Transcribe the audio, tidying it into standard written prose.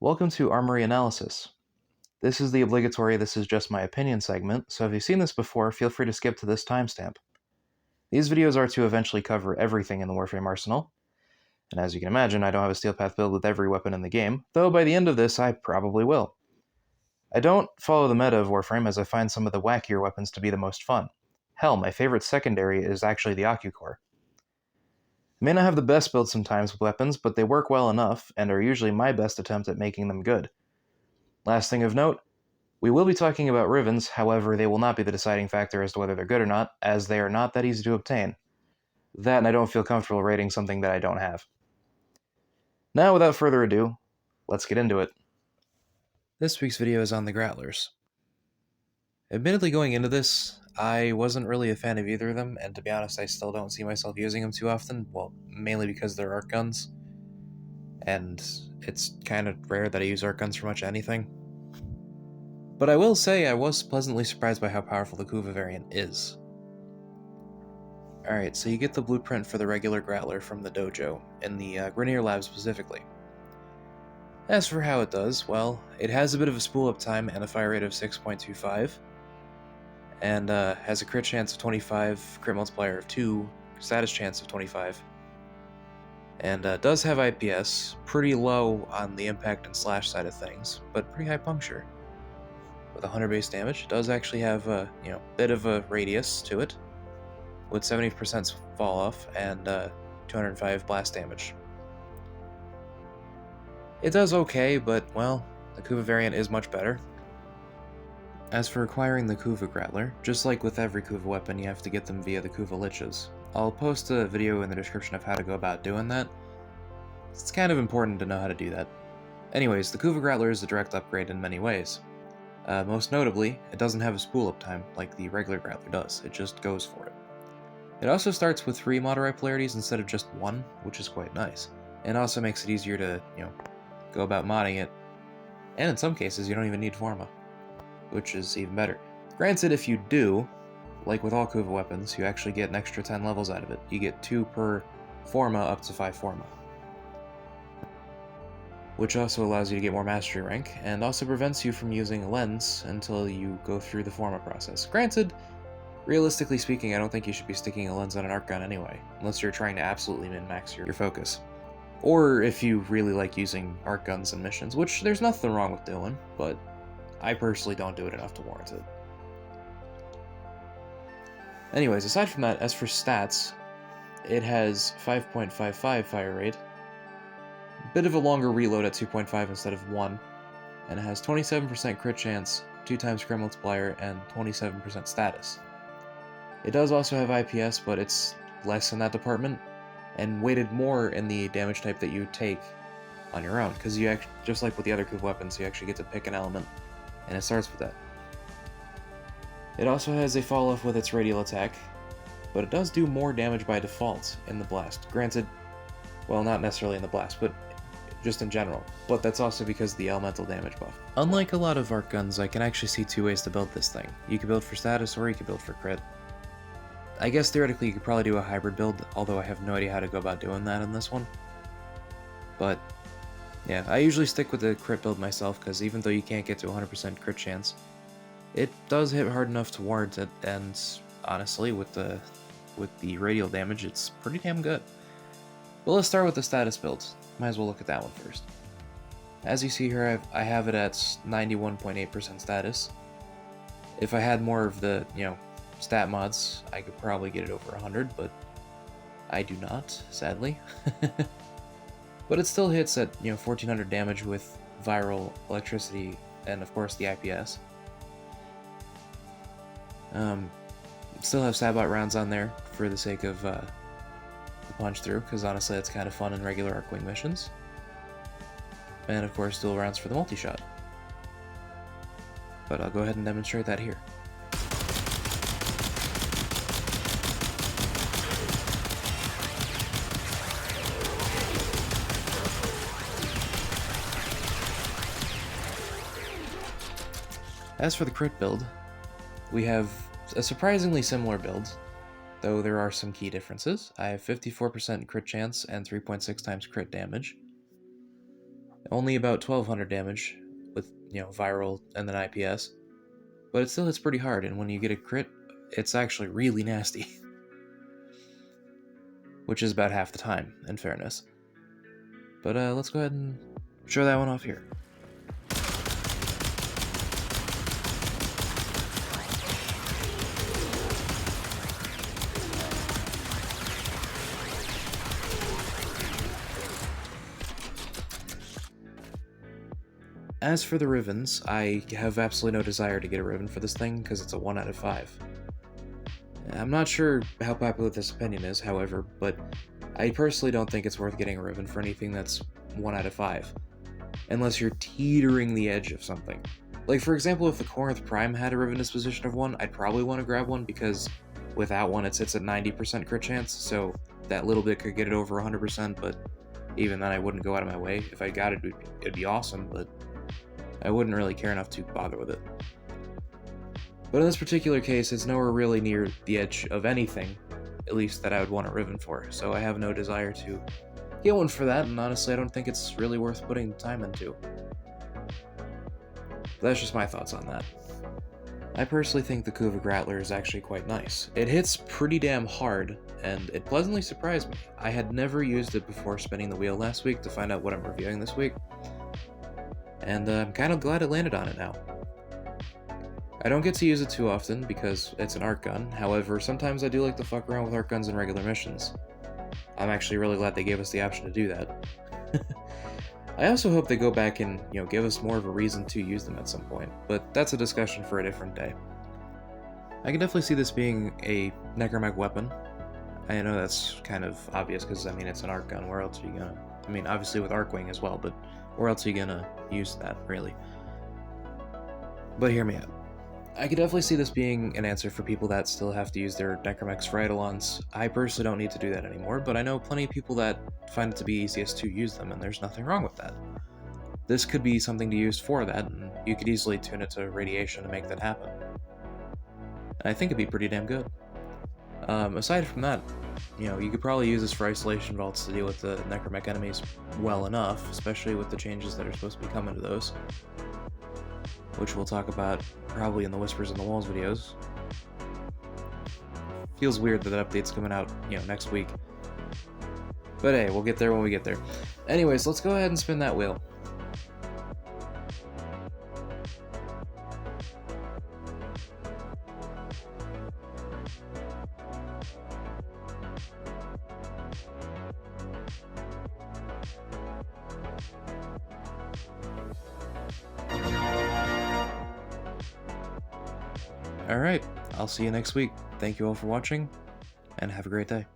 Welcome to Armory Analysis. This is the obligatory "This is just my opinion" segment, so if you've seen this before, feel free to skip to this timestamp. These videos are to eventually cover everything in the Warframe arsenal, and as you can imagine, I don't have a steel path build with every weapon in the game, though by the end of this I probably will. I don't follow the meta of Warframe as I find some of the wackier weapons to be the most fun. Hell, my favorite secondary is actually the Core. I may not have the best build sometimes with weapons, but they work well enough, and are usually my best attempt at making them good. Last thing of note, we will be talking about Rivens, however they will not be the deciding factor as to whether they're good or not, as they are not that easy to obtain. That and I don't feel comfortable rating something that I don't have. Now, without further ado, let's get into it. This week's video is on the Grattlers. Admittedly, going into this, I wasn't really a fan of either of them, and to be honest, I still don't see myself using them too often, well, mainly because they're arc guns, and it's kind of rare that I use arc guns for much anything. But I will say I was pleasantly surprised by how powerful the Kuva variant is. Alright, so you get the blueprint for the regular Grattler from the dojo, in the Grenier lab specifically. As for how it does, well, it has a bit of a spool up time and a fire rate of 6.25, and has a crit chance of 25, crit multiplier of 2, status chance of 25, and does have IPS, pretty low on the impact and slash side of things, but pretty high puncture. With 100 base damage, it does actually have a bit of a radius to it, with 70% fall off and 205 blast damage. It does okay, but, well, the Kuva variant is much better. As for acquiring the Kuva Grattler, just like with every Kuva weapon, you have to get them via the Kuva Liches. I'll post a video in the description of how to go about doing that. It's kind of important to know how to do that. Anyways, the Kuva Grattler is a direct upgrade in many ways. Most notably, it doesn't have a spool up time like the regular Grattler does, it just goes for it. It also starts with 3 mod polarities instead of just 1, which is quite nice. And also makes it easier to, go about modding it. And in some cases, you don't even need Forma, which is even better. Granted, if you do, like with all Kuva weapons, you actually get an extra 10 levels out of it. You get 2 per Forma up to 5 Forma. Which also allows you to get more mastery rank, and also prevents you from using a lens until you go through the Forma process. Granted, realistically speaking, I don't think you should be sticking a lens on an arc gun anyway, unless you're trying to absolutely min-max your focus. Or if you really like using arc guns in missions, which there's nothing wrong with doing, but I personally don't do it enough to warrant it. Anyways, aside from that, as for stats, it has 5.55 fire rate, a bit of a longer reload at 2.5 instead of 1, and it has 27% crit chance, 2 times crit multiplier, and 27% status. It does also have IPS, but it's less in that department, and weighted more in the damage type that you take on your own, because you actually, just like with the other Kuva weapons, you actually get to pick an element, and it starts with that. It also has a fall off with its radial attack, but it does do more damage by default in the blast. Granted, well, not necessarily in the blast, but just in general, but that's also because of the elemental damage buff. Unlike a lot of arc guns, I can actually see 2 ways to build this thing. You can build for status, or you can build for crit. I guess theoretically you could probably do a hybrid build, although I have no idea how to go about doing that in this one. But yeah, I usually stick with the crit build myself, because even though you can't get to 100% crit chance, it does hit hard enough to warrant it, and honestly, with the radial damage, it's pretty damn good. But let's start with the status build. Might as well look at that one first. As you see here, I have it at 91.8% status. If I had more of the, stat mods, I could probably get it over 100, but I do not, sadly. But it still hits at 1400 damage with viral electricity and of course the IPS. Still have Sabot rounds on there for the sake of the punch through, because honestly that's kind of fun in regular Arcwing missions. And of course dual rounds for the multi-shot. But I'll go ahead and demonstrate that here. As for the crit build, we have a surprisingly similar build, though there are some key differences. I have 54% crit chance and 3.6 times crit damage. Only about 1200 damage with, viral and then IPS. But it still hits pretty hard, and when you get a crit, it's actually really nasty. Which is about half the time, in fairness. But let's go ahead and show that one off here. As for the Rivens, I have absolutely no desire to get a Riven for this thing, because it's a 1 out of 5. I'm not sure how popular this opinion is, however, but I personally don't think it's worth getting a Riven for anything that's 1 out of 5. Unless you're teetering the edge of something. Like, for example, if the Corinth Prime had a Riven disposition of 1, I'd probably want to grab one, because without one it sits at 90% crit chance, so that little bit could get it over 100%, but even then I wouldn't go out of my way. If I got it, it'd be awesome, but I wouldn't really care enough to bother with it. But in this particular case, it's nowhere really near the edge of anything, at least that I would want a Riven for, so I have no desire to get one for that, and honestly I don't think it's really worth putting time into. But that's just my thoughts on that. I personally think the Kuva Grattler is actually quite nice. It hits pretty damn hard, and it pleasantly surprised me. I had never used it before spinning the wheel last week to find out what I'm reviewing this week, and I'm kind of glad it landed on it now. I don't get to use it too often because it's an arc gun, however, sometimes I do like to fuck around with arc guns in regular missions. I'm actually really glad they gave us the option to do that. I also hope they go back and, give us more of a reason to use them at some point, but that's a discussion for a different day. I can definitely see this being a necromech weapon. I know that's kind of obvious because, it's an arc gun, where else are you gonna... obviously with Arcwing as well, but where else are you gonna use that, really? But hear me out. I could definitely see this being an answer for people that still have to use their necromechs for eidolons. I personally don't need to do that anymore, but I know plenty of people that find it to be easiest to use them, and there's nothing wrong with that. This could be something to use for that, and you could easily tune it to radiation to make that happen. And I think it'd be pretty damn good. Aside from that, you could probably use this for isolation vaults to deal with the necromech enemies well enough, especially with the changes that are supposed to be coming to those, which we'll talk about probably in the Whispers in the Walls videos. Feels weird that that update's coming out, next week. But hey, we'll get there when we get there. Anyways, let's go ahead and spin that wheel. Alright, I'll see you next week. Thank you all for watching, and have a great day.